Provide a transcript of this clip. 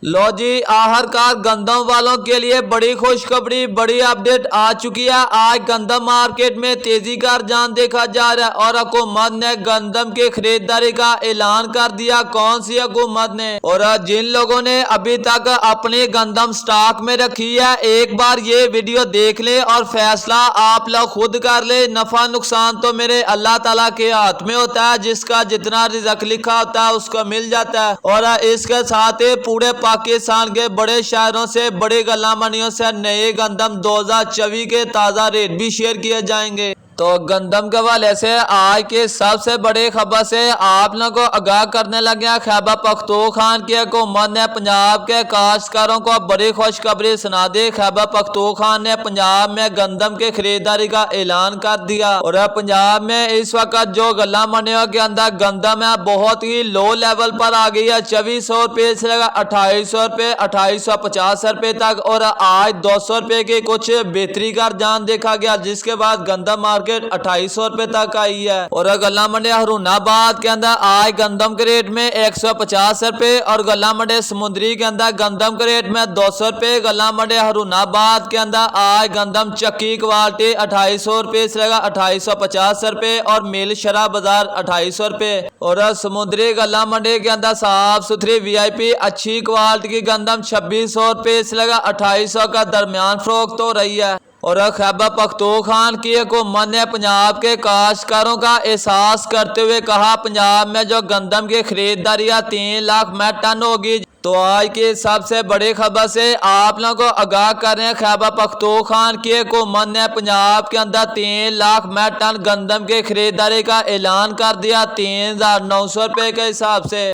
لو جی آخرکار گندم والوں کے لیے بڑی خوشخبری، بڑی اپڈیٹ آ چکی ہے۔ آج گندم مارکیٹ میں تیزی کا رجحان دیکھا جا رہا ہے اور حکومت نے گندم کی خریداری کا اعلان کر دیا۔ کون سی حکومت نے؟ اور جن لوگوں نے ابھی تک اپنی گندم سٹاک میں رکھی ہے، ایک بار یہ ویڈیو دیکھ لیں اور فیصلہ آپ لوگ خود کر لیں۔ نفع نقصان تو میرے اللہ تعالیٰ کے ہاتھ میں ہوتا ہے، جس کا جتنا رزق لکھا ہوتا ہے اس کو مل جاتا ہے۔ اور اس کے ساتھ پورے پاکستان کے بڑے شہروں سے، بڑی گلا منڈیوں سے نئے گندم 2024 کے تازہ ریٹ بھی شیئر کیے جائیں گے۔ تو گندم کے حوالے سے آج کے سب سے بڑی خبر سے آپ لوگوں کو آگاہ کرنے لگے ہیں۔ خیبر پختونخوا کی حکومت نے پنجاب کے کاشتکاروں کو بڑی خوشخبری سنا دی۔ خیبر پختونخوا نے پنجاب میں گندم کی خریداری کا اعلان کر دیا اور پنجاب میں اس وقت جو گلا منڈیوں کے اندر گندم ہے بہت ہی لو لیول پر آ گئی ہے۔ 2400 روپے سے لے کر 2800 روپے، 2850 روپے تک، اور آج 200 روپے کی کچھ بہتری کا رجحان دیکھا گیا، جس کے بعد گندم مارکیٹ 2800 روپے تک آئی ہے۔ اور گلا منڈی ہارون آباد کے اندر آج گندم کے ریٹ میں 150 روپے، اور گلا منڈی سمندری کے اندر گندم کے ریٹ میں 200 روپے۔ گلا منڈی ہارون آباد کے اندر آج گندم چکی کوالٹی 2800 روپے سے لے کر 2850 روپے، اور میل شرح بازار 2800 روپے۔ اور سمندری گلا منڈی کے اندر صاف ستھری VIP اچھی کوالٹی کی گندم 2600 روپے سے لے کر 2800 کا درمیان فروخت ہو رہی ہے۔ اور خیبر پختونخوا کی حکومت نے پنجاب کے کاشتکاروں کا احساس کرتے ہوئے کہا، پنجاب میں جو گندم کی خریداری 3 لاکھ میٹرک ٹن ہوگی۔ تو آج کی سب سے بڑی خبر سے آپ لوگوں کو آگاہ کر رہے ہیں۔ خیبر پختونخوا کی حکومت نے پنجاب کے اندر 3 لاکھ میٹرک ٹن گندم کی خریداری کا اعلان کر دیا 3900 روپے کے حساب سے۔